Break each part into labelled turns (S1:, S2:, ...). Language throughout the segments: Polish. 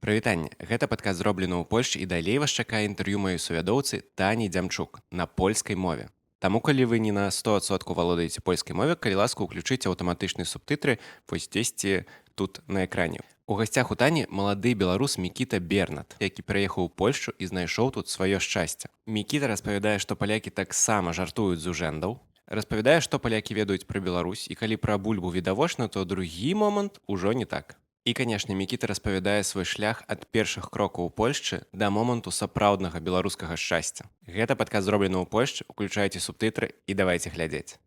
S1: Прывітанне. Гэта падкаст зроблены ў Польшчы і далей вас чакае інтэрв'ю маёй сувядоўцы Тані Дзямчук на польскай мове. Таму, калі вы не на 100% валодаеце польскай мове, калі ласка, уключыце аўтаматычныя субтытры вось дзесьці тут на экране. У гасцях у Тані малады беларус Мікіта Бернат, які пераехаў у Польшчу і знайшоў тут сваё шчасце. Мікіта распавядае, што палякі таксама жартуюць з ужэндаў, распавядае, што палякі ведаюць пра Беларусь, і калі пра бульбу відавочна, то другі момант ужо не так. І, канешне, Мікіта распавядае свой шлях ад першых крокаў у Польшчы да моманту сапраўднага беларускага шчасця. Гэта падкаст зроблены ў Польшчы, уключайце субтытры і давайце глядзець.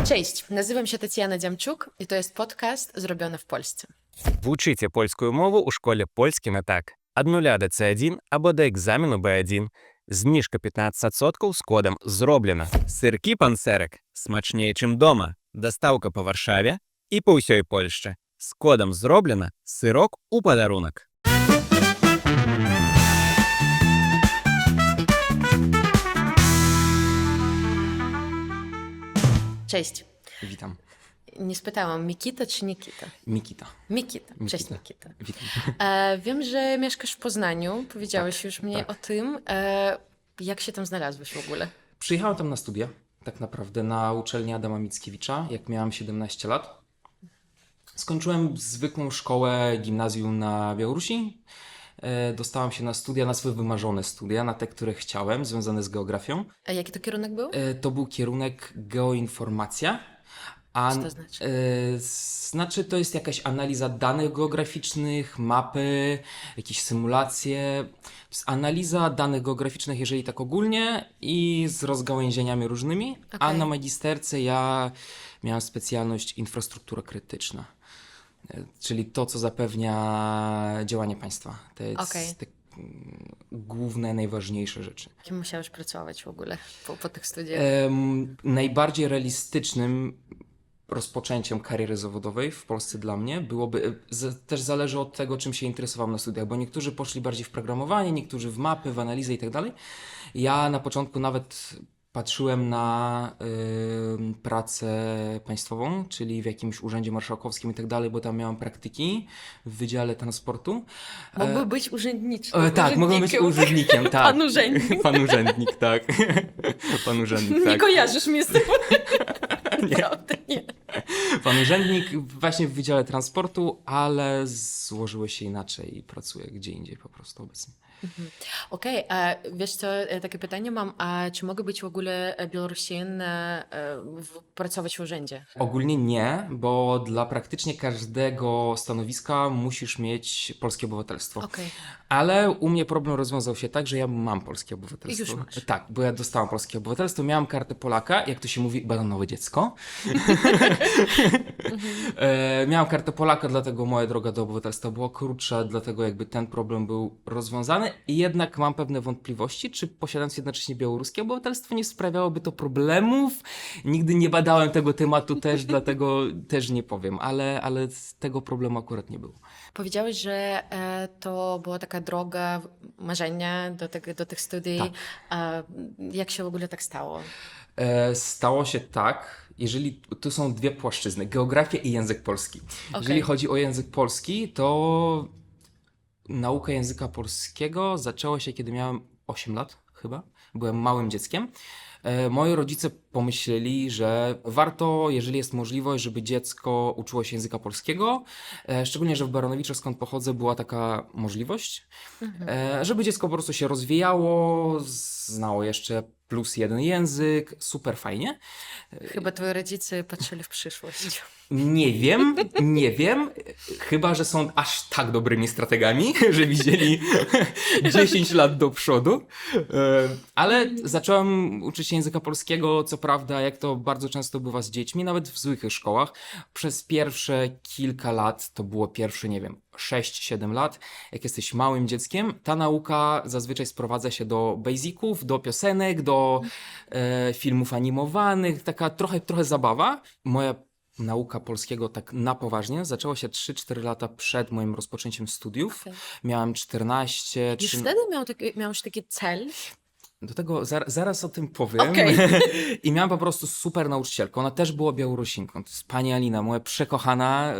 S2: Cześć, nazywam się Tatiana Dziamczuk i to jest podcast zrobiony w Polsce.
S3: Вучыце польскую мову ў школе польскі на так. Ад 0 до C1 або да экзамену B1. Зніжка 15% з кодам «Зроблена». Сыркі панцэрак смачнее, чым дома. Дастаўка па Варшаве і па ўсёй Польшчы. З кодам «Зроблена» сырок у падарунак.
S2: Cześć.
S4: Witam.
S2: Nie spytałam, Mikita czy Nikita?
S4: Mikita.
S2: Mikita. Cześć,
S4: Mikita.
S2: Nikita.
S4: Witam.
S2: Wiem, że mieszkasz w Poznaniu. Powiedziałeś
S4: Tak,
S2: już mnie
S4: tak.
S2: o tym. Jak się tam znalazłeś w ogóle?
S4: Przyjechałem tam na studia, tak naprawdę na uczelnię Adama Mickiewicza, jak miałem 17 lat. Skończyłem zwykłą szkołę gimnazjum na Białorusi. Dostałem się na studia, na swoje wymarzone studia, na te, które chciałem, związane z geografią.
S2: A jaki to kierunek był?
S4: To był kierunek geoinformacja. A
S2: Co to znaczy?
S4: Znaczy, to jest jakaś analiza danych geograficznych, mapy, jakieś symulacje. To jest analiza danych geograficznych, jeżeli tak ogólnie, i z rozgałęzieniami różnymi. A
S2: Okej.
S4: na magisterce ja miałem specjalność infrastruktura krytyczna. Czyli to, co zapewnia działanie państwa. To jest
S2: Okej.
S4: te główne, najważniejsze rzeczy.
S2: Kim musiałeś pracować w ogóle po tych studiach?
S4: Najbardziej realistycznym rozpoczęciem kariery zawodowej w Polsce dla mnie byłoby, też zależy od tego, czym się interesowałem na studiach, bo niektórzy poszli bardziej w programowanie, niektórzy w mapy, w analizę i tak dalej. Ja na początku nawet patrzyłem na pracę państwową, czyli w jakimś urzędzie marszałkowskim i tak dalej, bo tam miałem praktyki w Wydziale Transportu.
S2: Mógłby być urzędniczym.
S4: Tak, mogłem być urzędnikiem, tak.
S2: Pan urzędnik.
S4: Pan urzędnik, tak. Pan urzędnik,
S2: Nie
S4: tak.
S2: kojarzysz mnie z tym? Naprawdę nie.
S4: Pan urzędnik właśnie w Wydziale Transportu, ale złożyło się inaczej i pracuję gdzie indziej po prostu obecnie.
S2: Okej, a wiesz co, takie pytanie mam, a czy mogę być w ogóle Białorusин, pracować w urzędzie?
S4: Ogólnie nie, bo dla praktycznie każdego stanowiska musisz mieć polskie obywatelstwo.
S2: Okej.
S4: Ale u mnie problem rozwiązał się tak, że ja mam polskie obywatelstwo.
S2: I już masz.
S4: Tak, bo ja dostałam polskie obywatelstwo, miałam kartę Polaka, jak to się mówi, bananowe dziecko. Miałam kartę Polaka, dlatego moja droga do obywatelstwa była krótsza, dlatego jakby ten problem był rozwiązany. I jednak mam pewne wątpliwości, czy posiadając jednocześnie białoruskie obywatelstwo nie sprawiałoby to problemów. Nigdy nie badałem tego tematu też, dlatego też nie powiem, ale z tego problemu akurat nie było.
S2: Powiedziałeś, że to była taka droga marzenia do tych studiów.
S4: Tak.
S2: A jak się w ogóle tak stało?
S4: Stało się tak, jeżeli tu są dwie płaszczyzny, geografia i język polski. Jeżeli
S2: Okej.
S4: chodzi o język polski, to nauka języka polskiego zaczęła się, kiedy miałem 8 lat chyba. Byłem małym dzieckiem. Moi rodzice pomyśleli, że warto, jeżeli jest możliwość, żeby dziecko uczyło się języka polskiego. Szczególnie, że w Baranowiczu, skąd pochodzę, była taka możliwość, żeby dziecko po prostu się rozwijało, znało jeszcze plus jeden język, super fajnie.
S2: Chyba twoi rodzice patrzyli w przyszłość.
S4: Nie wiem, chyba że są aż tak dobrymi strategami, że widzieli 10 lat do przodu, ale zacząłem uczyć się języka polskiego, co prawda, jak to bardzo często bywa z dziećmi, nawet w zwykłych szkołach. Przez pierwsze kilka lat, to było pierwsze, nie wiem, 6-7 lat, jak jesteś małym dzieckiem, ta nauka zazwyczaj sprowadza się do basiców, do piosenek, do filmów animowanych, taka trochę zabawa. Moja nauka polskiego tak na poważnie zaczęła się 3-4 lata przed moim rozpoczęciem studiów.
S2: Okej.
S4: Miałem 14...
S2: Już wtedy miałeś taki cel?
S4: Do tego zaraz o tym powiem.
S2: Okej.
S4: I miałam po prostu super nauczycielkę. Ona też była Białorusinką. To jest pani Alina, moja przekochana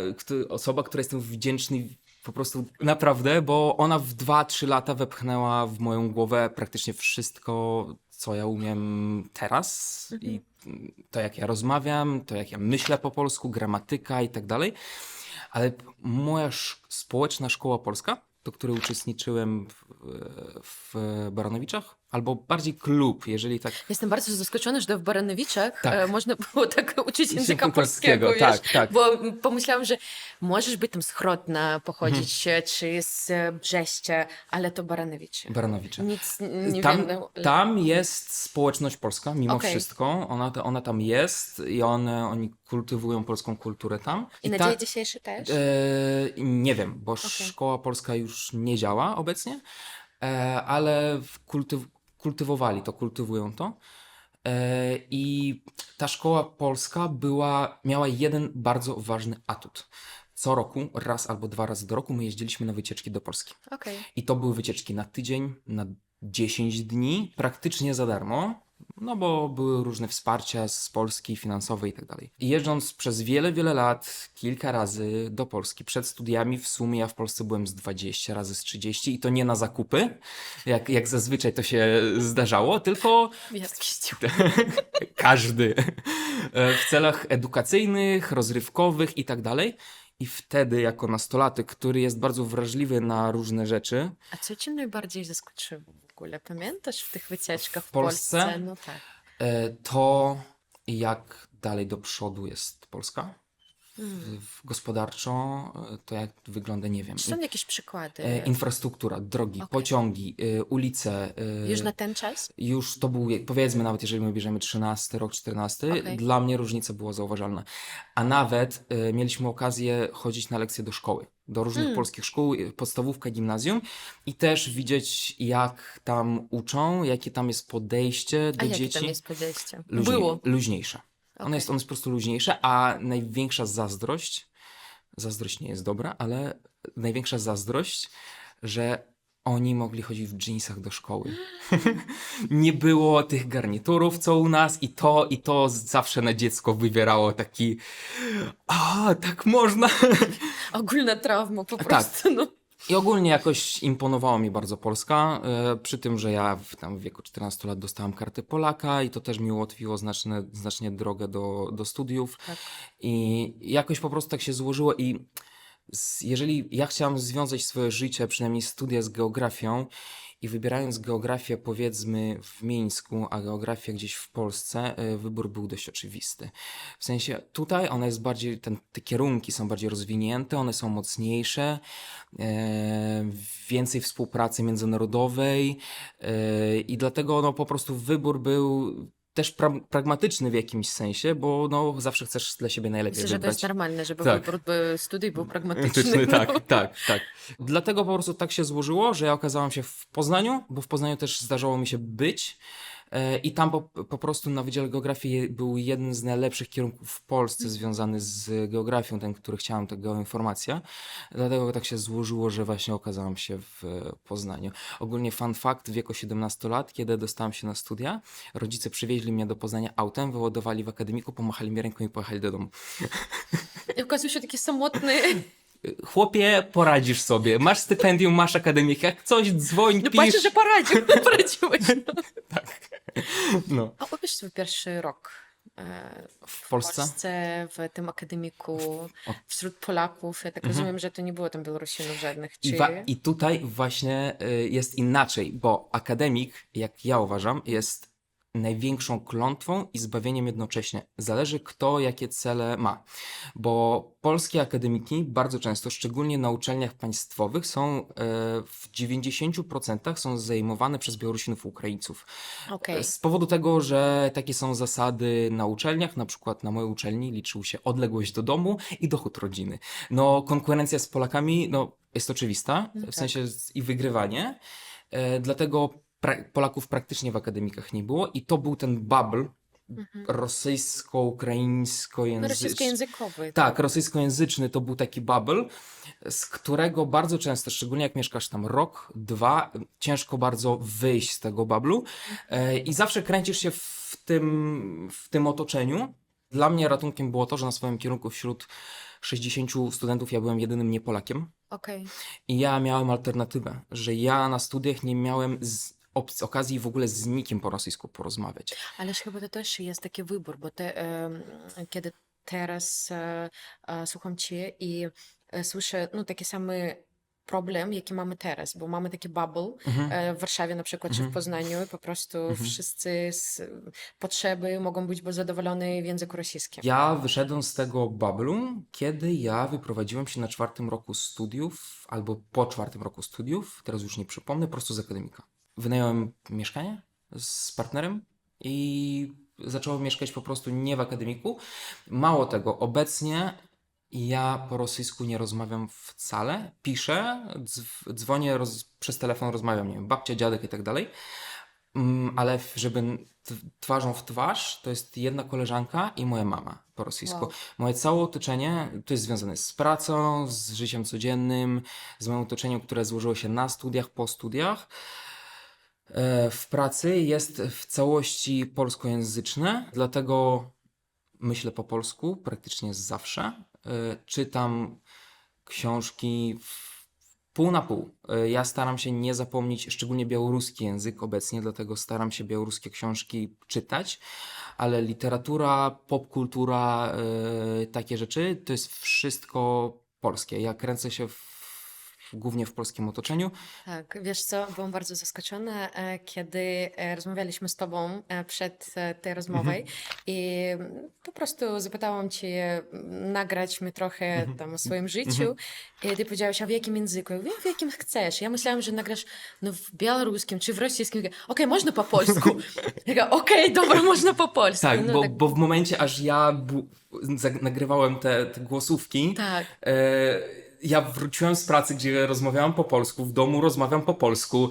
S4: osoba, której jestem wdzięczny Po prostu naprawdę, bo ona w 2-3 lata wepchnęła w moją głowę praktycznie wszystko, co ja umiem teraz. I to, jak ja rozmawiam, to, jak ja myślę po polsku, gramatyka i tak dalej. Ale moja społeczna szkoła polska, do której uczestniczyłem w Baronowiczach, albo bardziej klub, jeżeli tak...
S2: Jestem bardzo zaskoczona, że w Baranowiczach
S4: Tak.
S2: można było tak uczyć języka
S4: Języka
S2: polskiego,
S4: polskiego,
S2: wiesz?
S4: tak, tak.
S2: Bo pomyślałam, że możesz być tam z Grodna pochodzić, czy z Brześcia, ale to Baranowicze.
S4: Baranowicze.
S2: Nic nie
S4: Tam,
S2: wiem.
S4: tam jest społeczność polska, mimo
S2: Okej.
S4: wszystko. Ona tam jest i oni kultywują polską kulturę tam.
S2: I na dzień dzisiejszy też?
S4: Nie wiem, bo szkoła polska już nie działa obecnie, ale kultywują to. I ta szkoła polska miała jeden bardzo ważny atut. Co roku, raz albo 2 razy do roku, my jeździliśmy na wycieczki do Polski.
S2: Okej.
S4: I to były wycieczki na tydzień, na 10 dni, praktycznie za darmo, no bo były różne wsparcia z Polski, finansowe i tak dalej. I jeżdżąc przez wiele, wiele lat, kilka razy do Polski, przed studiami w sumie ja w Polsce byłem z 20 razy, z 30 i to nie na zakupy, jak zazwyczaj to się zdarzało, tylko każdy w celach edukacyjnych, rozrywkowych i tak dalej. I wtedy, jako nastolatek, który jest bardzo wrażliwy na różne rzeczy,
S2: A co cię najbardziej zaskoczyło w ogóle? Pamiętasz w tych wycieczkach w
S4: Polsce?
S2: Polsce? No tak.
S4: to jak dalej do przodu jest Polska. Gospodarczo to jak wygląda, nie wiem.
S2: Czy są jakieś przykłady?
S4: Infrastruktura, drogi,
S2: Okej.
S4: pociągi, ulice.
S2: Już na ten czas?
S4: Już to był, powiedzmy, nawet jeżeli my bierzemy 13 rok, 14,
S2: Okej.
S4: dla mnie różnica była zauważalna. A nawet mieliśmy okazję chodzić na lekcje do szkoły, do różnych polskich szkół, podstawówka, gimnazjum i też widzieć, jak tam uczą, jakie tam jest podejście
S2: A
S4: do
S2: jakie
S4: dzieci.
S2: tam jest podejście?
S4: Luźniejsze. Luźniejsze.
S2: Okej.
S4: Ono jest po prostu luźniejsze, a największa zazdrość nie jest dobra, ale największa zazdrość, że oni mogli chodzić w dżinsach do szkoły. Nie było tych garniturów, co u nas i to zawsze na dziecko wywierało taki tak można.
S2: Ogólna trauma po
S4: Tak.
S2: prostu. No.
S4: I ogólnie jakoś imponowała mi bardzo Polska, przy tym, że ja w wieku 14 lat dostałem kartę Polaka i to też mi ułatwiło znacznie drogę do studiów.
S2: Tak.
S4: I jakoś po prostu tak się złożyło i jeżeli ja chciałam związać swoje życie, przynajmniej studia z geografią i wybierając geografię powiedzmy w Mińsku, a geografię gdzieś w Polsce, wybór był dość oczywisty. W sensie tutaj one jest bardziej, te kierunki są bardziej rozwinięte, one są mocniejsze, więcej współpracy międzynarodowej i dlatego no, po prostu wybór był też pragmatyczny w jakimś sensie, bo no, zawsze chcesz dla siebie najlepiej
S2: Myślę, że to
S4: wybrać.
S2: jest normalne, żeby
S4: Tak.
S2: wybór studiów był pragmatyczny.
S4: Tak. Dlatego po prostu tak się złożyło, że ja okazałam się w Poznaniu, bo w Poznaniu też zdarzało mi się być i tam po prostu na Wydziale Geografii był jeden z najlepszych kierunków w Polsce związany z geografią, ten, który chciałem, to geoinformacja. Dlatego tak się złożyło, że właśnie okazałam się w Poznaniu. Ogólnie fun fact, w wieku 17 lat, kiedy dostałem się na studia, rodzice przywieźli mnie do Poznania autem, wyładowali w akademiku, pomachali mi ręką i pojechali do domu.
S2: I okazuje się taki samotny.
S4: Chłopie, poradzisz sobie. Masz stypendium, masz akademikę. Jak coś, dzwoń,
S2: No
S4: pisz.
S2: patrzę, że poradziłeś.
S4: No.
S2: A opisz swój pierwszy rok
S4: W Polsce?
S2: w tym akademiku, wśród Polaków. Ja tak rozumiem, że to nie było tam Białorusinów żadnych. Czy...
S4: I tutaj właśnie jest inaczej, bo akademik, jak ja uważam, jest największą klątwą i zbawieniem jednocześnie. Zależy kto jakie cele ma. Bo polskie akademiki bardzo często, szczególnie na uczelniach państwowych, są w 90% są zajmowane przez Białorusinów i Ukraińców.
S2: Okej.
S4: Z powodu tego, że takie są zasady na uczelniach, na przykład na mojej uczelni liczył się odległość do domu i dochód rodziny. No konkurencja z Polakami jest oczywista,
S2: No
S4: w
S2: tak.
S4: sensie i wygrywanie. Dlatego Polaków praktycznie w akademikach nie było i to był ten bubble rosyjsko-ukraińsko-języczny.
S2: Rosyjskojęzykowy.
S4: Tak, rosyjskojęzyczny to był taki bubble, z którego bardzo często, szczególnie jak mieszkasz tam rok, 2, ciężko bardzo wyjść z tego bublu i zawsze kręcisz się w tym otoczeniu. Dla mnie ratunkiem było to, że na swoim kierunku wśród 60 studentów ja byłem jedynym nie Polakiem.
S2: Okej.
S4: I ja miałem alternatywę, że ja na studiach nie miałem okazji w ogóle z nikim po rosyjsku porozmawiać.
S2: Ależ chyba to też jest taki wybór, bo kiedy teraz słucham cię i słyszę no, taki samy problem, jaki mamy teraz, bo mamy taki bubble w Warszawie na przykład, czy w Poznaniu i po prostu wszyscy z potrzeby mogą być zadowolone w języku rosyjskim.
S4: Ja wyszedłem z tego bablu, kiedy ja wyprowadziłem się na 4. roku studiów, albo po 4. roku studiów, teraz już nie przypomnę, po prostu z akademika. Wynająłem mieszkanie z partnerem i zacząłem mieszkać po prostu nie w akademiku. Mało tego, obecnie ja po rosyjsku nie rozmawiam wcale. Piszę, dzwonię, przez telefon rozmawiam, nie wiem, babcia, dziadek i tak dalej. Ale żeby twarzą w twarz, to jest jedna koleżanka i moja mama po rosyjsku.
S2: Wow.
S4: Moje całe otoczenie to jest związane z pracą, z życiem codziennym, z moim otoczeniem, które złożyło się na studiach, po studiach. W pracy jest w całości polskojęzyczne, dlatego myślę po polsku praktycznie zawsze. Czytam książki pół na pół. Ja staram się nie zapomnieć, szczególnie białoruski język obecnie, dlatego staram się białoruskie książki czytać, ale literatura, popkultura, takie rzeczy, to jest wszystko polskie. Ja kręcę się głównie w polskim otoczeniu.
S2: Tak, wiesz co, byłam bardzo zaskoczona, kiedy rozmawialiśmy z tobą przed tej rozmową i po prostu zapytałam cię nagrać mi trochę tam o swoim życiu i ty powiedziałeś, a w jakim języku? Ja mówię, w jakim chcesz. Ja myślałam, że nagrasz no, w białoruskim czy w rosyjskim. Okej, można po polsku. Ja okej, dobra, można po polsku.
S4: Tak,
S2: No,
S4: bo w momencie, aż ja nagrywałem te głosówki,
S2: tak.
S4: Ja wróciłem z pracy, gdzie rozmawiałem po polsku, w domu rozmawiam po polsku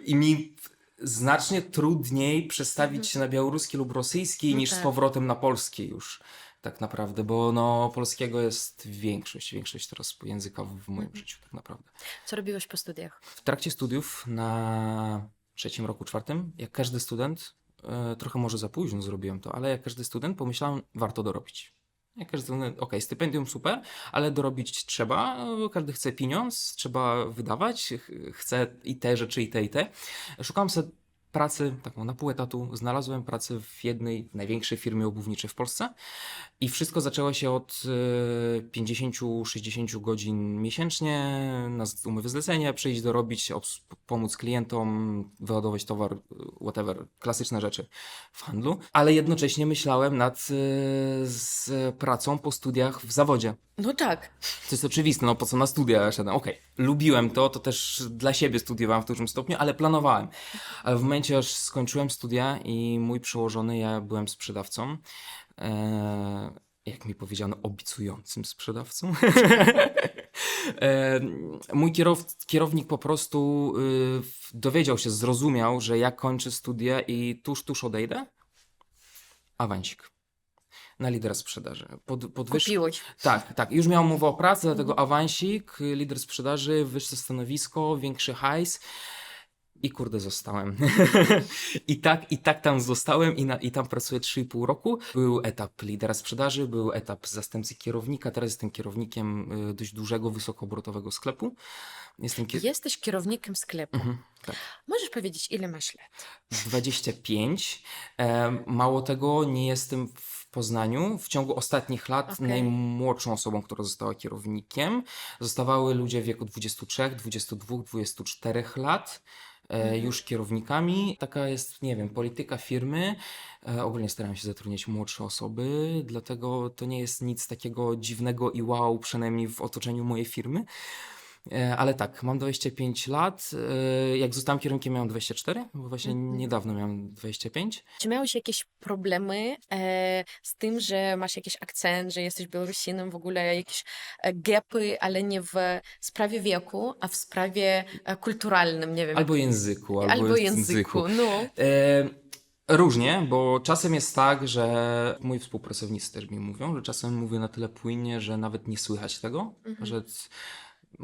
S4: i mi znacznie trudniej przestawić się na białoruski lub rosyjski
S2: No
S4: niż z
S2: tak.
S4: powrotem na polski już tak naprawdę, bo no polskiego jest większość teraz języka w moim życiu tak naprawdę.
S2: Co robiłeś po studiach?
S4: W trakcie studiów na 3. roku, 4., jak każdy student, trochę może za późno zrobiłem to, ale jak każdy student pomyślałem, warto dorobić. Jak każdy student, okej, stypendium super, ale dorobić trzeba, każdy chce pieniądz, trzeba wydawać, chce i te rzeczy, i te. Szukałem sobie pracy, taką na pół etatu, znalazłem pracę w jednej największej firmie obuwniczej w Polsce i wszystko zaczęło się od 50-60 godzin miesięcznie na umowy zlecenia, przyjść dorobić, pomóc klientom, wyładować towar, whatever, klasyczne rzeczy w handlu, ale jednocześnie myślałem nad z pracą po studiach w zawodzie.
S2: No tak.
S4: To jest oczywiste, no po co na studia szedłem? Okej, lubiłem to też dla siebie studiowałem w dużym stopniu, ale planowałem. Ale w momencie, aż skończyłem studia i mój przełożony, ja byłem sprzedawcą, jak mi powiedziano, obiecującym sprzedawcą. Mój kierownik po prostu dowiedział się, zrozumiał, że ja kończę studia i tuż odejdę. Awansik. Na lidera sprzedaży.
S2: Kupiłeś.
S4: Tak. Już miałem umowę o pracę, dlatego awansik, lider sprzedaży, wyższe stanowisko, większy hajs. I kurde, zostałem. I tak tam zostałem i tam pracuję 3,5 roku. Był etap lidera sprzedaży, był etap zastępcy kierownika. Teraz jestem kierownikiem dość dużego, wysokoobrotowego sklepu.
S2: Jesteś kierownikiem sklepu.
S4: Tak.
S2: Możesz powiedzieć, ile masz lat?
S4: 25. Mało tego, nie jestem w Poznaniu. W ciągu ostatnich lat
S2: Okej.
S4: najmłodszą osobą, która została kierownikiem, zostawały ludzie w wieku 23, 22, 24 lat. Już kierownikami. Taka jest, nie wiem, polityka firmy. Ogólnie staram się zatrudniać młodsze osoby, dlatego to nie jest nic takiego dziwnego i wow, przynajmniej w otoczeniu mojej firmy. Ale tak, mam 25 lat. Jak zostałem kierownikiem, miałem 24, bo właśnie niedawno miałem 25.
S2: Czy miałeś jakieś problemy z tym, że masz jakiś akcent, że jesteś Białorusinem, w ogóle jakieś gapy, ale nie w sprawie wieku, a w sprawie kulturalnym, nie wiem.
S4: Albo języku,
S2: Albo języku, no.
S4: Różnie, bo czasem jest tak, że moi współpracownicy też mi mówią, że czasem mówię na tyle płynnie, że nawet nie słychać tego, że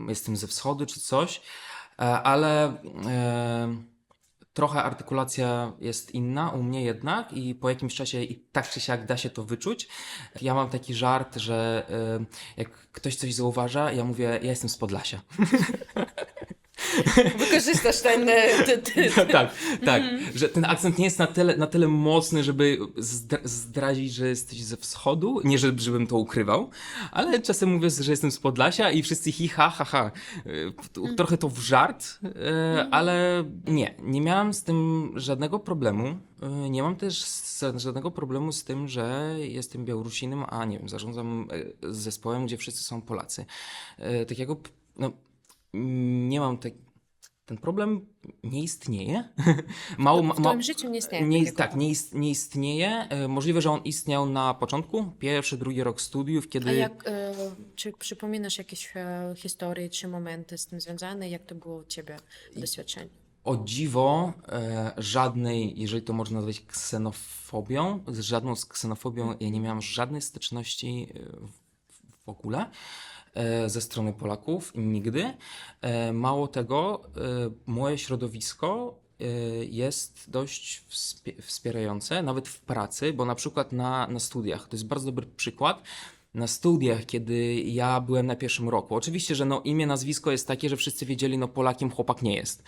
S4: jestem ze wschodu czy coś, ale trochę artykulacja jest inna u mnie jednak i po jakimś czasie i tak czy siak da się to wyczuć. Ja mam taki żart, że jak ktoś coś zauważa, ja mówię, ja jestem z Podlasia.
S2: Wykorzystasz ten...
S4: Tak, tak, że ten akcent nie jest na tyle mocny, żeby zdradzić, że jesteś ze wschodu, nie żebym to ukrywał, ale czasem mówię, że jestem z Podlasia i wszyscy hi, ha, ha, ha. Trochę to w żart, ale nie miałam z tym żadnego problemu. Nie mam też żadnego problemu z tym, że jestem Białorusinem, a nie wiem, zarządzam zespołem, gdzie wszyscy są Polacy. Takiego, no, nie mam ten problem nie istnieje.
S2: W twoim życiu nie istnieje takiego.
S4: Nie istnieje. Możliwe, że on istniał na początku, pierwszy, drugi rok studiów,
S2: A
S4: kiedy...
S2: czy przypominasz jakieś historie czy momenty z tym związane? Jak to było u ciebie doświadczenie?
S4: O dziwo, żadnej, jeżeli to można nazwać ksenofobią, z żadną z ksenofobią ja nie miałam żadnej styczności w ogóle ze strony Polaków, nigdy. Mało tego, moje środowisko jest dość wspierające, nawet w pracy, bo na przykład na studiach, to jest bardzo dobry przykład, na studiach, kiedy ja byłem na pierwszym roku. Oczywiście, że no imię, nazwisko jest takie, że wszyscy wiedzieli, no Polakiem chłopak nie jest.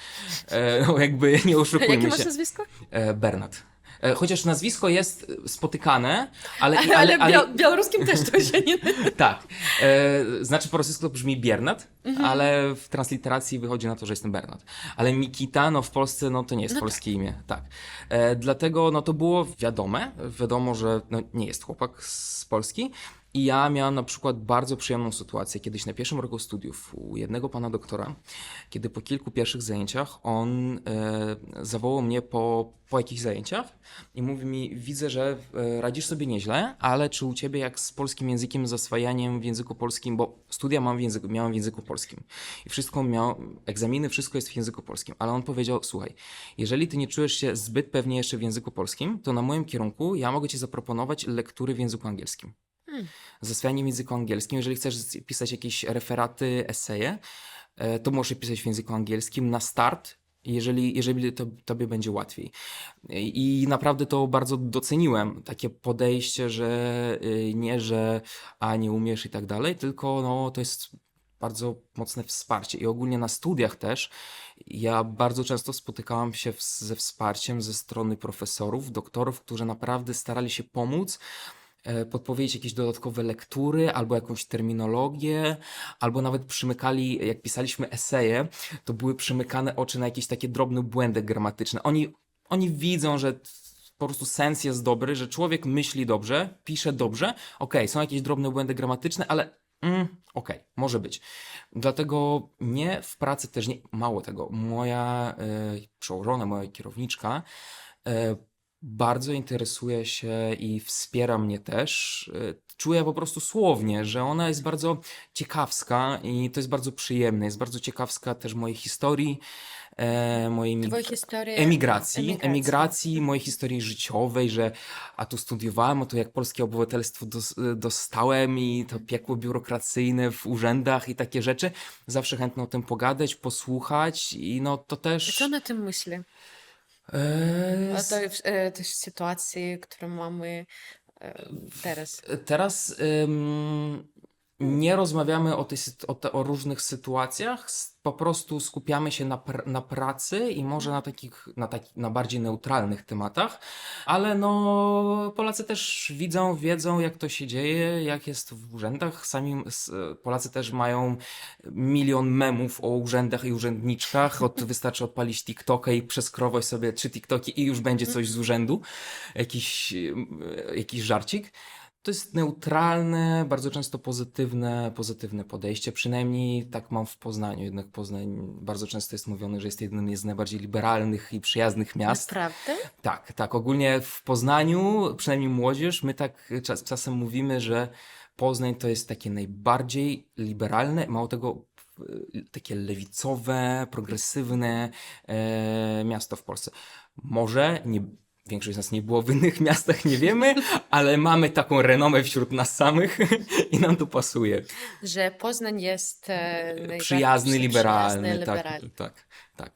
S4: No jakby nie oszukujmy
S2: Jakie
S4: się.
S2: masz nazwisko?
S4: Bernat. Chociaż nazwisko jest spotykane,
S2: Ale białoruskim też to się nie...
S4: tak. Znaczy po rosyjsku to brzmi Biernat, ale w transliteracji wychodzi na to, że jestem Bernat. Ale Mikita, no w Polsce, no to nie jest
S2: No
S4: polskie imię. Tak. Dlatego no to było wiadomo, że no, nie jest chłopak z Polski. I ja miałem na przykład bardzo przyjemną sytuację kiedyś na pierwszym roku studiów u jednego pana doktora, kiedy po kilku pierwszych zajęciach on zawołał mnie po jakichś zajęciach i mówi mi, widzę, że radzisz sobie nieźle, ale czy u ciebie jak z polskim językiem, zaswajaniem w języku polskim, bo studia miałem w języku polskim i egzaminy, wszystko jest w języku polskim, ale on powiedział, słuchaj, jeżeli ty nie czujesz się zbyt pewnie jeszcze w języku polskim, to na moim kierunku ja mogę ci zaproponować lektury w języku angielskim. Zaswajanie w języku angielskim. Jeżeli chcesz pisać jakieś referaty, eseje, to możesz pisać w języku angielskim na start, jeżeli to tobie będzie łatwiej. I naprawdę to bardzo doceniłem. Takie podejście, że nie, że nie umiesz i tak dalej, tylko no, to jest bardzo mocne wsparcie. I ogólnie na studiach też ja bardzo często spotykałam się ze wsparciem ze strony profesorów, doktorów, którzy naprawdę starali się pomóc, podpowiedzieć jakieś dodatkowe lektury, albo jakąś terminologię, albo nawet przymykali, jak pisaliśmy eseje, to były przymykane oczy na jakieś takie drobne błędy gramatyczne. Oni widzą, że po prostu sens jest dobry, że człowiek myśli dobrze, pisze dobrze, okej, są jakieś drobne błędy gramatyczne, ale okej, może być. Dlatego mnie w pracy też nie, mało tego, moja przełożona, moja kierowniczka bardzo interesuje się i wspiera mnie też. Czuję po prostu słownie, że ona jest bardzo ciekawska i to jest bardzo przyjemne. Jest bardzo ciekawska też mojej historii, mojej
S2: Twoje historie...
S4: emigracji, mojej historii życiowej, że tu studiowałem, a tu jak polskie obywatelstwo dostałem i to piekło biurokracyjne w urzędach i takie rzeczy. Zawsze chętno o tym pogadać, posłuchać i no to też...
S2: Co ona o tym myśli? O tej sytuacji, którą mamy teraz.
S4: Teraz nie rozmawiamy o różnych sytuacjach, po prostu skupiamy się na pracy i może na bardziej neutralnych tematach, ale no Polacy też wiedzą jak to się dzieje, jak jest w urzędach. Polacy też mają milion memów o urzędach i urzędniczkach, wystarczy odpalić TikToka i przeskrować sobie 3 TikToki i już będzie coś z urzędu, jakiś żarcik. To jest neutralne, bardzo często pozytywne podejście. Przynajmniej tak mam w Poznaniu. Jednak Poznań bardzo często jest mówiony, że jest jednym z najbardziej liberalnych i przyjaznych miast.
S2: Naprawdę?
S4: Tak. Ogólnie w Poznaniu, przynajmniej młodzież, my tak czasem mówimy, że Poznań to jest takie najbardziej liberalne, mało tego takie lewicowe, progresywne miasto w Polsce. Może nie... Większość z nas nie było w innych miastach, nie wiemy, ale mamy taką renomę wśród nas samych i nam to pasuje.
S2: Że Poznań jest
S4: Przyjazny, liberalny.
S2: liberalny.
S4: Tak.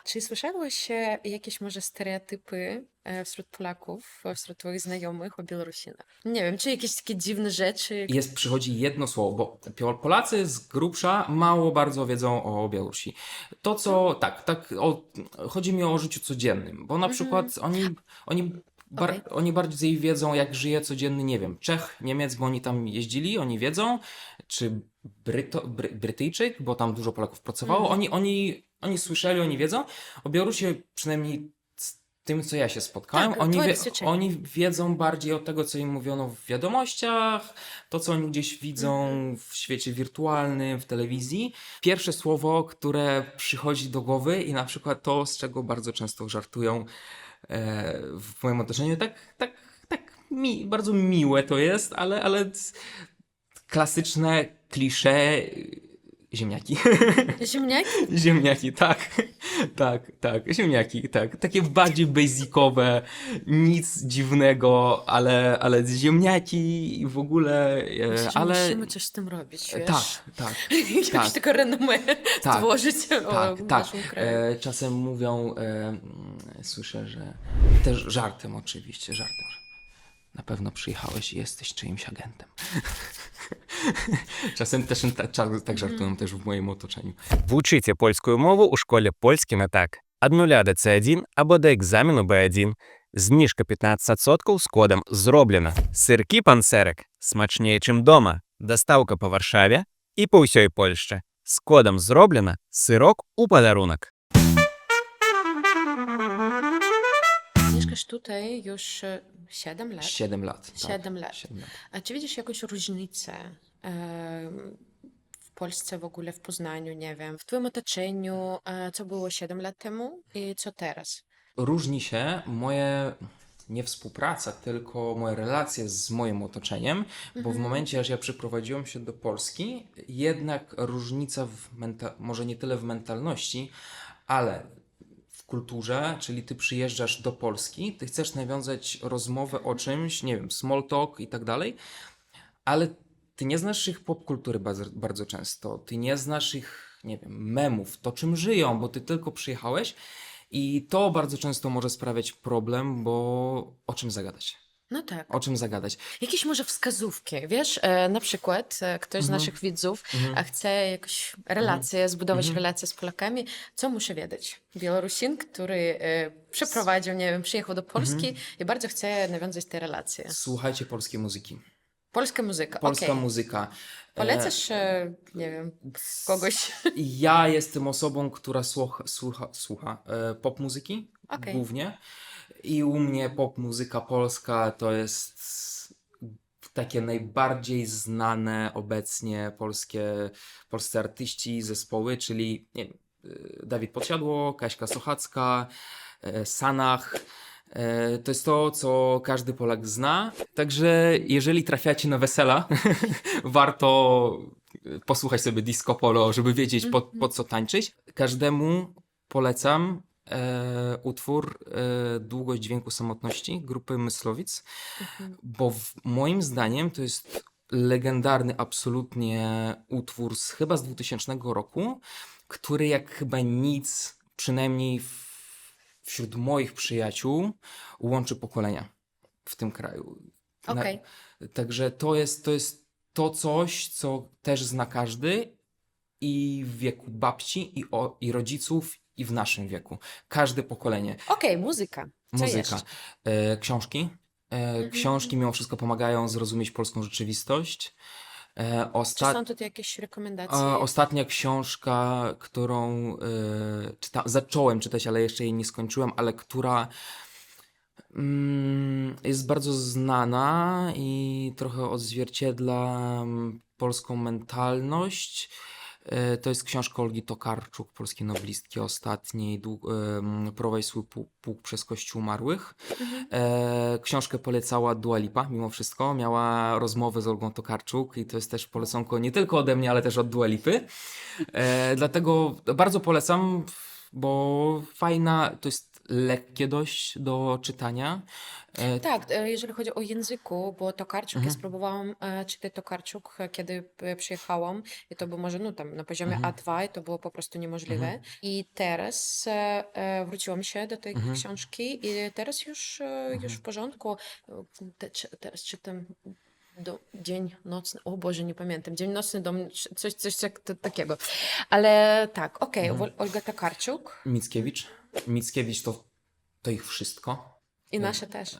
S2: Czy słyszałeś jakieś może stereotypy wśród Polaków, wśród twoich znajomych o Białorusinach? Nie wiem, czy jakieś takie dziwne rzeczy?
S4: Przychodzi jedno słowo, bo Polacy z grubsza mało bardzo wiedzą o Białorusi. To co, chodzi mi o życiu codziennym, bo na przykład oni,
S2: Okej.
S4: oni bardziej wiedzą, jak żyje codzienny, nie wiem, Czech, Niemiec, bo oni tam jeździli, oni wiedzą, czy Brytyjczyk, bo tam dużo Polaków pracowało, oni słyszeli, oni wiedzą. O Białorusi przynajmniej z tym, co ja się spotkałem,
S2: Tak, twoje doświadczenie.
S4: oni wiedzą bardziej od tego, co im mówiono w wiadomościach, to, co oni gdzieś widzą w świecie wirtualnym, w telewizji. Pierwsze słowo, które przychodzi do głowy i na przykład to, z czego bardzo często żartują w moim otoczeniu, bardzo miłe to jest, ale klasyczne klisze ziemniaki.
S2: Ziemniaki?
S4: Ziemniaki, tak. Ziemniaki, tak. Takie bardziej basicowe, nic dziwnego, ale ziemniaki i w ogóle,
S2: Myślę, że
S4: ale
S2: musimy coś z tym robić, wiesz?
S4: tak.
S2: Jakieś
S4: tak.
S2: tylko renomę stworzyć o
S4: Tak.
S2: naszym kraju.
S4: Czasem mówią, słyszę, że też żartem oczywiście, żartem. Na pewno przyjechałeś i jesteś czyimś agentem. Czasem też tak żartują też w moim otoczeniu.
S3: Вчите польську мову у школі «Польський не так». Од 0 до C1 або до екзамену B1. Знижка 15% з кодом «Зроблено». Сирки «Панцерик» смачніше, чим дома. Доставка по Варшаві і по всій Польщі. З кодом «Зроблено» сирок у подарунок.
S2: Mieszkasz tutaj już 7 lat?
S4: 7 lat.
S2: 7 lat.
S4: 7 lat.
S2: A czy widzisz jakąś różnicę w Polsce w ogóle, w Poznaniu, nie wiem, w twoim otoczeniu, co było 7 lat temu i co teraz?
S4: Różni się moje nie współpraca, tylko moje relacje z moim otoczeniem, bo w momencie, że ja przyprowadziłem się do Polski, jednak różnica może nie tyle w mentalności, ale w kulturze, czyli ty przyjeżdżasz do Polski, ty chcesz nawiązać rozmowę o czymś, nie wiem, small talk i tak dalej, ale ty nie znasz ich popkultury bardzo często, ty nie znasz ich, nie wiem, memów, to czym żyją, bo ty tylko przyjechałeś i to bardzo często może sprawiać problem, bo o czym zagadać?
S2: No tak.
S4: O czym zagadać?
S2: Jakieś może wskazówki, wiesz, na przykład ktoś z naszych widzów chce jakąś relację, zbudować relację z Polakami, co muszę wiedzieć? Białorusin, który przeprowadził, nie wiem, przyjechał do Polski i bardzo chce nawiązać te relacje.
S4: Słuchajcie polskiej muzyki.
S2: Polska muzyka,
S4: Polska
S2: okej.
S4: muzyka.
S2: Polecasz, nie wiem, kogoś?
S4: Ja jestem osobą, która słucha pop muzyki
S2: Okej.
S4: głównie. I u mnie pop muzyka polska to jest takie najbardziej znane obecnie polscy artyści, zespoły, czyli nie wiem, Dawid Podsiadło, Kaśka Sochacka, Sanach. To jest to, co każdy Polak zna. Także jeżeli trafiacie na wesela, warto posłuchać sobie disco polo, żeby wiedzieć po co tańczyć. Każdemu polecam utwór Długość dźwięku samotności grupy Myslowic, bo moim zdaniem to jest legendarny absolutnie utwór chyba z 2000 roku, który jak chyba nic, przynajmniej wśród moich przyjaciół, łączy pokolenia w tym kraju.
S2: Okej.
S4: Także to jest to coś, co też zna każdy i w wieku babci, i rodziców, i w naszym wieku. Każde pokolenie.
S2: Okej, muzyka. Co
S4: Muzyka.
S2: jeszcze?
S4: Książki. Książki mimo wszystko pomagają zrozumieć polską rzeczywistość.
S2: Czy są tutaj jakieś rekomendacje?
S4: Ostatnia książka, którą zacząłem czytać, ale jeszcze jej nie skończyłem, ale która jest bardzo znana i trochę odzwierciedla polską mentalność. To jest książka Olgi Tokarczuk, polskiej noblistki ostatniej, Prowadź swój pułk przez Kościół umarłych. Książkę polecała Dua Lipa, mimo wszystko. Miała rozmowę z Olgą Tokarczuk i to jest też poleconko nie tylko ode mnie, ale też od Dua Lipy. Dlatego bardzo polecam, bo fajna, to jest lekkie dość do czytania.
S2: Tak, jeżeli chodzi o języku, bo Tokarczuk, ja spróbowałam czytać Tokarczuk, kiedy przyjechałam i to było może no, tam na poziomie A2 i to było po prostu niemożliwe. I teraz wróciłam się do tej książki i teraz już w porządku. Teraz czytam dzień nocny, o Boże, nie pamiętam, dzień nocny dom, coś takiego. Ale tak, okej, Olga Tokarczuk
S4: Mickiewicz to ich wszystko.
S2: i nasze też.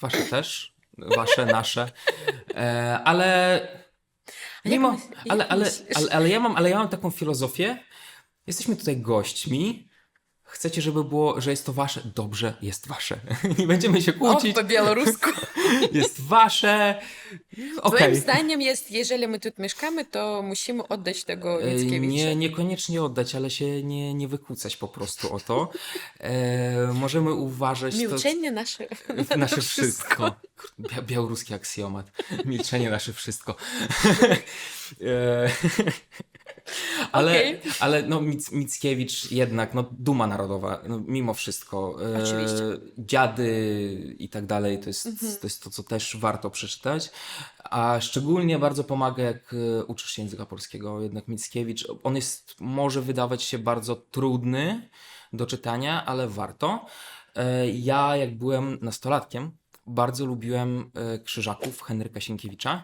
S4: Wasze też. Wasze, nasze. Ale mimo, ale ja mam taką filozofię. Jesteśmy tutaj gośćmi. Chcecie, żeby było, że jest to wasze? Dobrze, jest wasze. Nie będziemy się kłócić.
S2: Po białorusku.
S4: Jest wasze.
S2: Twoim
S4: Okej.
S2: zdaniem jest, jeżeli my tu mieszkamy, to musimy oddać tego Mickiewicza.
S4: Niekoniecznie oddać, ale się nie wykłócać po prostu o to. Możemy uważać
S2: Milczenie nasze.
S4: to nasze wszystko. Białoruski aksjomat. Milczenie nasze wszystko. E, ale no, Mickiewicz jednak, no, duma narodowa, no, mimo wszystko.
S2: Oczywiście.
S4: Dziady i tak dalej, to jest to, co też warto przeczytać. A szczególnie bardzo pomaga, jak uczysz się języka polskiego. Jednak Mickiewicz, on może wydawać się bardzo trudny do czytania, ale warto. Ja, jak byłem nastolatkiem, bardzo lubiłem Krzyżaków Henryka Sienkiewicza,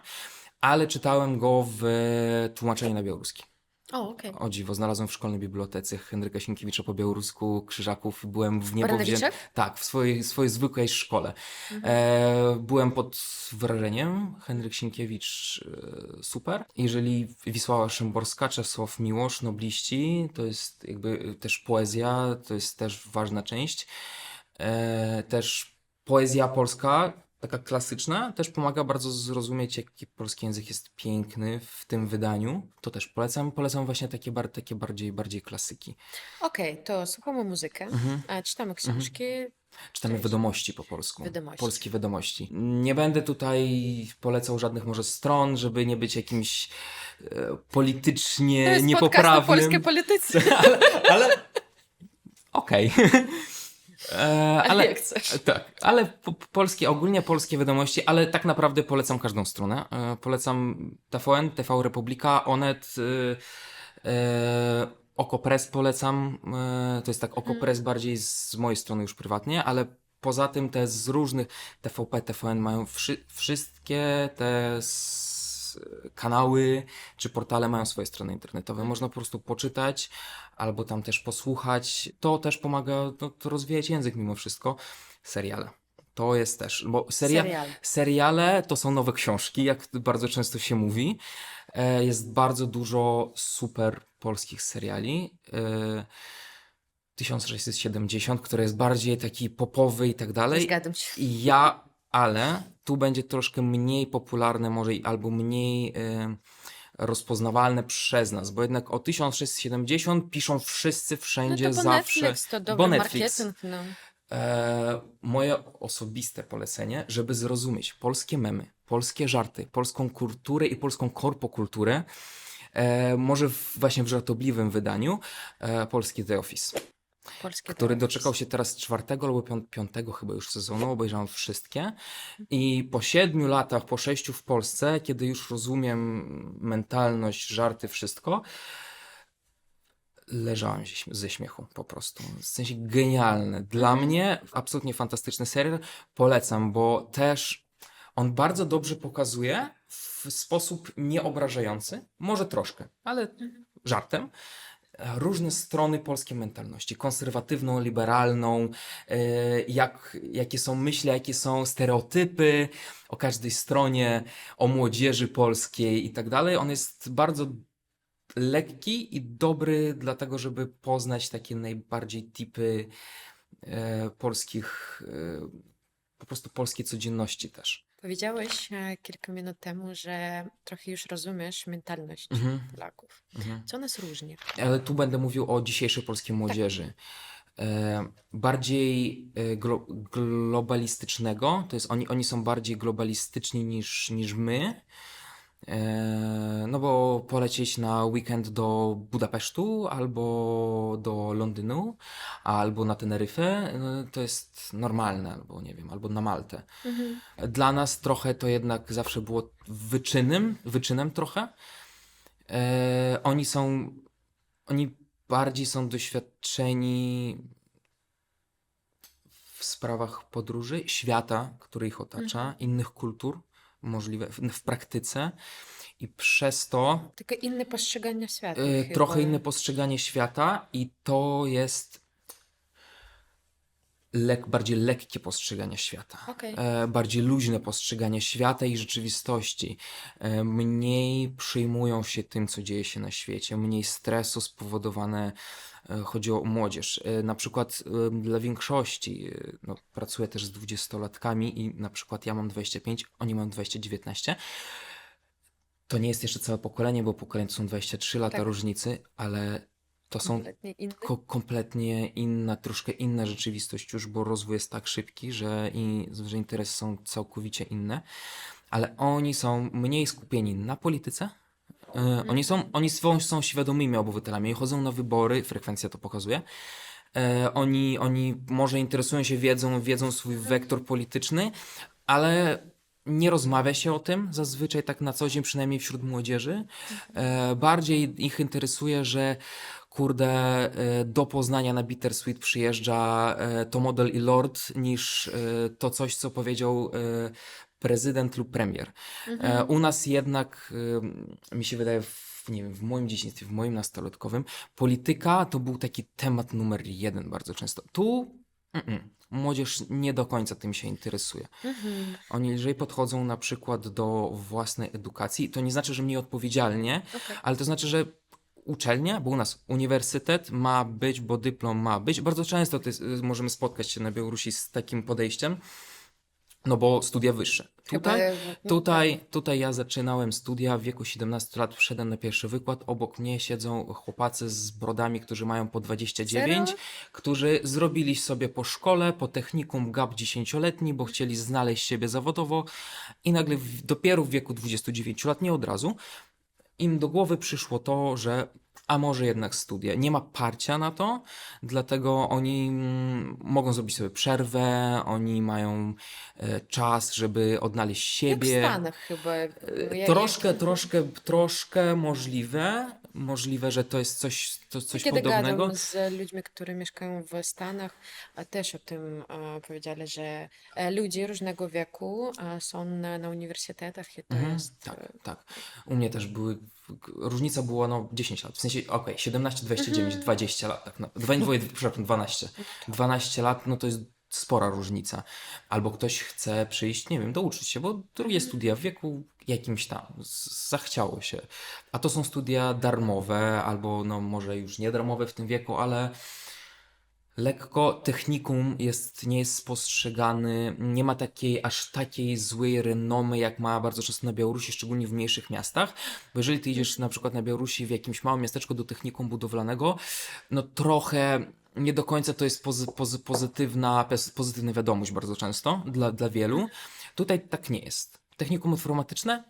S4: ale czytałem go w tłumaczeniu na białoruski.
S2: O, okej.
S4: O dziwo, znalazłem w szkolnej bibliotece Henryka Sienkiewicza po białorusku, Krzyżaków i byłem w niebo
S2: Baranewiczach?
S4: Tak, w swojej zwykłej szkole. Byłem pod wrażeniem. Henryk Sienkiewicz super. Jeżeli Wisława Szymborska, Czesław Miłosz, nobliści, to jest jakby też poezja, to jest też ważna część. Też poezja polska, taka klasyczna, też pomaga bardzo zrozumieć, jaki polski język jest piękny w tym wydaniu. To też polecam. Polecam właśnie takie bardziej klasyki.
S2: Okej, to słuchamy muzykę, czytamy książki.
S4: Czytamy
S2: Cześć.
S4: wiadomości po polsku.
S2: Wiadomości.
S4: Polskie wiadomości. Nie będę tutaj polecał żadnych może stron, żeby nie być jakimś
S2: To
S4: politycznie
S2: jest podcast o
S4: niepoprawnym.
S2: polskiej polityce.
S4: ale Okej.
S2: Ale jak chcesz.
S4: Tak, ale ogólnie polskie wiadomości, ale tak naprawdę polecam każdą stronę. Polecam TVN, TV Republika, Onet, Okopres polecam. To jest tak Okopres bardziej z mojej strony już prywatnie, ale poza tym te z różnych TVP, TVN mają wszystkie te kanały czy portale mają swoje strony internetowe. Można po prostu poczytać albo tam też posłuchać. To też pomaga to rozwijać język mimo wszystko. Seriale. To jest też, bo seriale to są nowe książki, jak bardzo często się mówi. Jest bardzo dużo super polskich seriali. 1670, który jest bardziej taki popowy i tak dalej.
S2: Zgadzam się.
S4: Ale tu będzie troszkę mniej popularne może albo mniej rozpoznawalne przez nas, bo jednak o 1670 piszą wszyscy wszędzie
S2: No to bo
S4: zawsze.
S2: Netflix to dobry
S4: bo Netflix.
S2: marketing. No.
S4: Moje osobiste polecenie, żeby zrozumieć polskie memy, polskie żarty, polską kulturę i polską korpokulturę, może właśnie w żartobliwym wydaniu, polski The Office.
S2: Polskie
S4: Który
S2: to
S4: doczekał się teraz 4 albo 5 chyba już sezonu, obejrzałem wszystkie. I po 7 latach, po 6 w Polsce, kiedy już rozumiem mentalność, żarty, wszystko, leżałem ze śmiechu po prostu. W sensie genialne. Dla mnie absolutnie fantastyczny serial. Polecam, bo też on bardzo dobrze pokazuje w sposób nieobrażający, może troszkę, ale żartem, różne strony polskiej mentalności, konserwatywną, liberalną, jakie są myśli, jakie są stereotypy o każdej stronie, o młodzieży polskiej i tak dalej. On jest bardzo lekki i dobry dlatego, żeby poznać takie najbardziej typy polskich, po prostu polskiej codzienności też.
S2: Powiedziałeś kilka minut temu, że trochę już rozumiesz mentalność Polaków. Co nas różni?
S4: Ale tu będę mówił o dzisiejszej polskiej młodzieży. Bardziej globalistycznego, to jest oni są bardziej globalistyczni niż my. No bo polecieć na weekend do Budapesztu, albo do Londynu, albo na Teneryfę, to jest normalne, albo nie wiem, albo na Maltę. Dla nas trochę to jednak zawsze było wyczynem trochę. Oni bardziej są doświadczeni w sprawach podróży, świata, który ich otacza, innych kultur, możliwe w praktyce i przez to
S2: Tylko inne postrzeganie świata
S4: trochę
S2: chyba.
S4: inne postrzeganie świata i to jest bardziej lekkie postrzeganie świata.
S2: Okej.
S4: Bardziej luźne postrzeganie świata i rzeczywistości. Mniej przejmują się tym, co dzieje się na świecie. Mniej stresu spowodowane, chodzi o młodzież. Na przykład dla większości, no, pracuję też z 20-latkami i na przykład ja mam 25, oni mają 20-19. To nie jest jeszcze całe pokolenie, bo pokolenie to są 23 lata
S2: Tak.
S4: różnicy, ale to są
S2: Kompletnie inny.
S4: kompletnie inna, troszkę inna rzeczywistość już, bo rozwój jest tak szybki, że interesy są całkowicie inne, ale oni są mniej skupieni na polityce. Oni są świadomymi obywatelami, chodzą na wybory, frekwencja to pokazuje. Oni może interesują się wiedzą swój wektor polityczny, ale nie rozmawia się o tym zazwyczaj tak na co dzień, przynajmniej wśród młodzieży. Bardziej ich interesuje, że kurde, do Poznania na Bittersweet przyjeżdża to model i lord, niż to coś, co powiedział prezydent lub premier. U nas jednak, mi się wydaje, nie wiem, w moim dzieciństwie, w moim nastolatkowym, polityka to był taki temat numer 1 bardzo często. Tu młodzież nie do końca tym się interesuje. Oni jeżeli podchodzą na przykład do własnej edukacji, to nie znaczy, że mniej odpowiedzialnie,
S2: Okej.
S4: ale to znaczy, że uczelnia, bo u nas uniwersytet ma być, bo dyplom ma być. Bardzo często możemy spotkać się na Białorusi z takim podejściem, no bo studia wyższe.
S2: Chyba,
S4: Tutaj ja zaczynałem studia w wieku 17 lat, wszedłem na pierwszy wykład, obok mnie siedzą chłopacy z brodami, którzy mają po 29,
S2: Serio?
S4: którzy zrobili sobie po szkole, po technikum gap 10-letni, bo chcieli znaleźć siebie zawodowo i nagle dopiero w wieku 29 lat, nie od razu, im do głowy przyszło to, że a może jednak studia. Nie ma parcia na to, dlatego oni mogą zrobić sobie przerwę, oni mają czas, żeby odnaleźć
S2: Jak w
S4: siebie.
S2: Stanach chyba.
S4: Troszkę możliwe, że to jest coś
S2: Kiedy
S4: podobnego.
S2: gadam z ludźmi, którzy mieszkają w Stanach, też o tym powiedzieli, że ludzie różnego wieku są na uniwersytetach i to jest...
S4: Tak. U mnie też różnica była 10 lat, w sensie 17, 29, 20 lat, tak, przepraszam, 12. 12 lat, no to jest spora różnica. Albo ktoś chce przyjść, nie wiem, douczyć się, bo drugie studia w wieku jakimś tam, zachciało się. A to są studia darmowe, albo no może już nie darmowe w tym wieku, ale lekko technikum nie jest spostrzegany, nie ma aż takiej złej renomy, jak ma bardzo często na Białorusi, szczególnie w mniejszych miastach, bo jeżeli ty idziesz na przykład na Białorusi w jakimś małym miasteczku do technikum budowlanego, no trochę nie do końca to jest pozytywna wiadomość bardzo często dla wielu. Tutaj tak nie jest. Technikum informatyczne?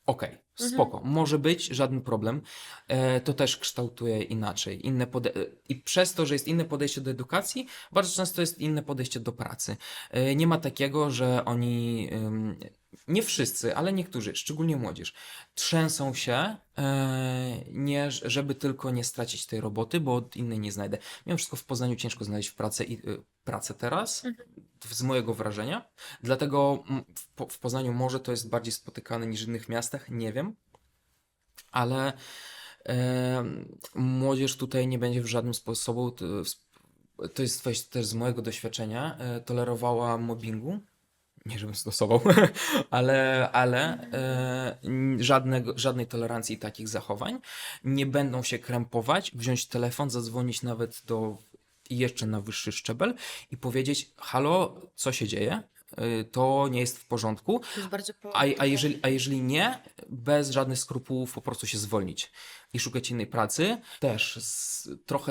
S4: Okej, spoko, może być, żaden problem. To też kształtuje inaczej. I przez to, że jest inne podejście do edukacji, bardzo często jest inne podejście do pracy. Nie ma takiego, że oni, nie wszyscy, ale niektórzy, szczególnie młodzież, trzęsą się, żeby tylko nie stracić tej roboty, bo od innej nie znajdę. Mimo wszystko w Poznaniu ciężko znaleźć pracę teraz, z mojego wrażenia. Dlatego w Poznaniu może to jest bardziej spotykane niż w innych miastach, nie wiem. Ale młodzież tutaj nie będzie w żadnym sposobie, to jest też z mojego doświadczenia, tolerowała mobbingu. Nie, żebym stosował, ale żadnej tolerancji takich zachowań. Nie będą się krępować, wziąć telefon, zadzwonić nawet jeszcze na wyższy szczebel i powiedzieć: halo, co się dzieje? To nie jest w porządku.
S2: To jest bardzo
S4: A jeżeli nie, bez żadnych skrupułów po prostu się zwolnić. i szukać innej pracy. Też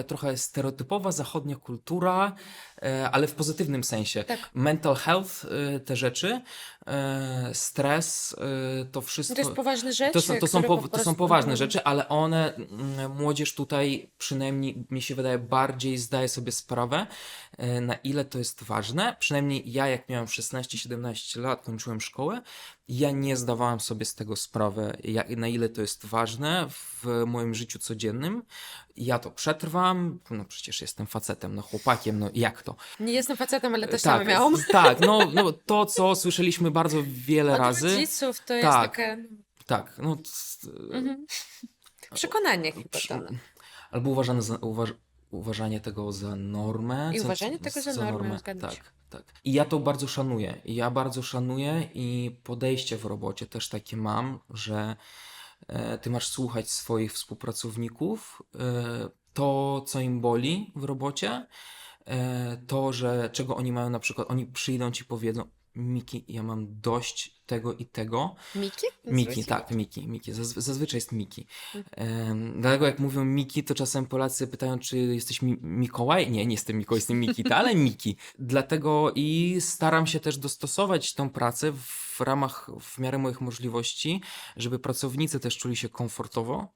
S4: trochę stereotypowa zachodnia kultura, ale w pozytywnym sensie.
S2: Tak.
S4: Mental health, te rzeczy, stres, to wszystko.
S2: To jest poważne rzeczy,
S4: To są,
S2: które po
S4: to są
S2: prostu...
S4: poważne rzeczy, ale one, młodzież tutaj przynajmniej mi się wydaje bardziej zdaje sobie sprawę, na ile to jest ważne. Przynajmniej ja jak miałem 16-17 lat, kończyłem szkołę, ja nie zdawałem sobie z tego sprawy, na ile to jest ważne w moim życiu codziennym. Ja to przetrwam, no przecież jestem facetem, no chłopakiem, no jak to?
S2: Nie jestem facetem, ale też
S4: Tak,
S2: sama miałam.
S4: tak, no to co słyszeliśmy bardzo wiele
S2: Od
S4: razy.
S2: rodziców to jest
S4: Tak.
S2: takie
S4: Tak, no
S2: przekonanie chyba dane.
S4: albo uważanie tego za normę.
S2: I uważanie tego za normę, zgadzam się.
S4: Tak, tak. I ja to bardzo szanuję. Ja bardzo szanuję i podejście w robocie też takie mam, że ty masz słuchać swoich współpracowników, to co im boli w robocie, to, że czego oni mają na przykład, oni przyjdą ci powiedzą, Miki, ja mam dość tego i tego.
S2: Miki?
S4: Miki, tak, Miki. Zazwyczaj jest Miki. Dlatego jak mówią Miki, to czasem Polacy pytają, czy jesteś Mikołaj? Nie jestem Mikołaj, jestem Miki, ale Miki. Dlatego i staram się też dostosować tą pracę w ramach, w miarę moich możliwości, żeby pracownicy też czuli się komfortowo,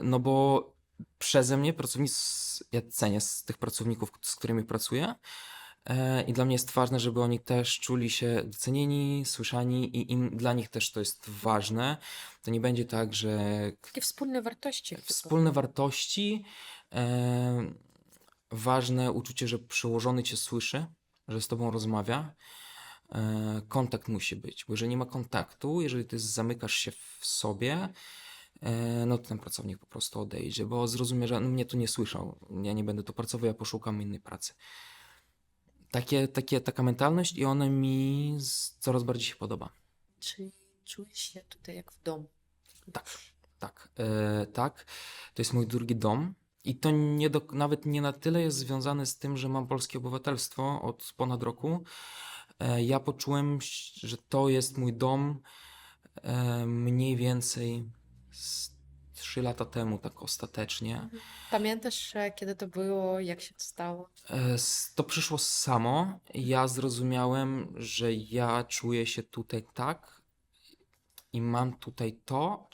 S4: no bo przeze mnie pracownicy, ja cenię z tych pracowników, z którymi pracuję, i dla mnie jest ważne, żeby oni też czuli się docenieni, słyszani i dla nich też to jest ważne. To nie będzie tak, że
S2: Takie wspólne wartości chyba.
S4: wspólne wartości, ważne uczucie, że przełożony cię słyszy, że z tobą rozmawia. Kontakt musi być, bo jeżeli nie ma kontaktu, jeżeli ty zamykasz się w sobie, no to ten pracownik po prostu odejdzie, bo zrozumie, że no, mnie tu nie słyszał, ja nie będę tu pracował, ja poszukam innej pracy. Taka mentalność i ona mi coraz bardziej się podoba.
S2: Czyli czujesz się tutaj jak w domu.
S4: Tak. To jest mój drugi dom. I to nawet nie na tyle jest związane z tym, że mam polskie obywatelstwo od ponad roku. Ja poczułem, że to jest mój dom mniej więcej 3 lata temu, tak ostatecznie.
S2: Pamiętasz, kiedy to było, jak się to stało?
S4: To przyszło samo. Ja zrozumiałem, że ja czuję się tutaj tak i mam tutaj to,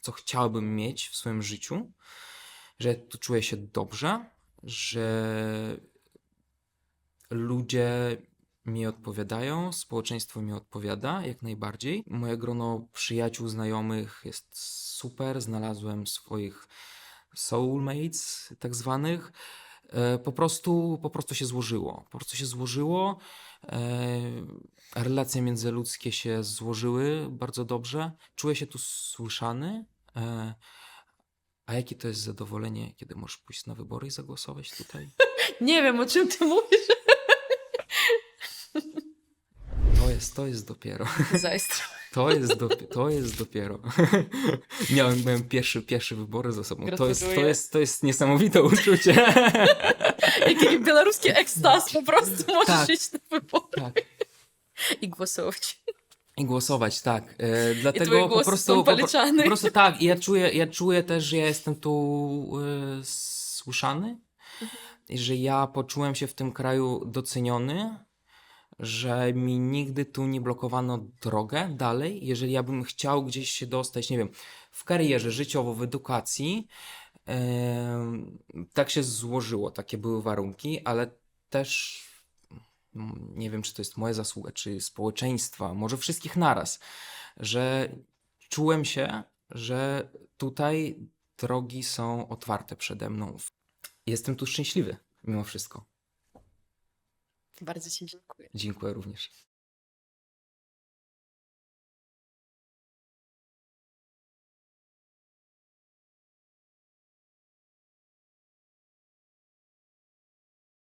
S4: co chciałbym mieć w swoim życiu, że tu czuję się dobrze, że ludzie mi odpowiadają, społeczeństwo mi odpowiada jak najbardziej. Moje grono przyjaciół, znajomych jest super, znalazłem swoich soulmates tak zwanych. Po prostu się złożyło. Po prostu się złożyło. Relacje międzyludzkie się złożyły bardzo dobrze. Czuję się tu słyszany. A jakie to jest zadowolenie, kiedy możesz pójść na wybory i zagłosować tutaj?
S2: Nie wiem, o czym ty mówisz.
S4: To jest dopiero.
S2: Zaistro.
S4: To jest dopiero. Miałem pierwsze wybory za sobą.
S2: Gratuluję.
S4: To jest niesamowite uczucie.
S2: Jaki białoruski ekstaz, po prostu możesz
S4: Tak.
S2: iść na wybory
S4: Tak.
S2: i głosować.
S4: I głosować, tak. Dlatego
S2: twoje
S4: po
S2: głosy
S4: prostu,
S2: są policzane.
S4: po prostu tak. I ja czuję też, że ja jestem tu słyszany. I że ja poczułem się w tym kraju doceniony, że mi nigdy tu nie blokowano drogę dalej. Jeżeli ja bym chciał gdzieś się dostać, nie wiem, w karierze, życiowo, w edukacji, tak się złożyło, takie były warunki, ale też nie wiem, czy to jest moja zasługa, czy społeczeństwa, może wszystkich naraz, że czułem się, że tutaj drogi są otwarte przede mną. Jestem tu szczęśliwy, mimo wszystko.
S2: Bardzo ci dziękuję.
S4: Dziękuję również.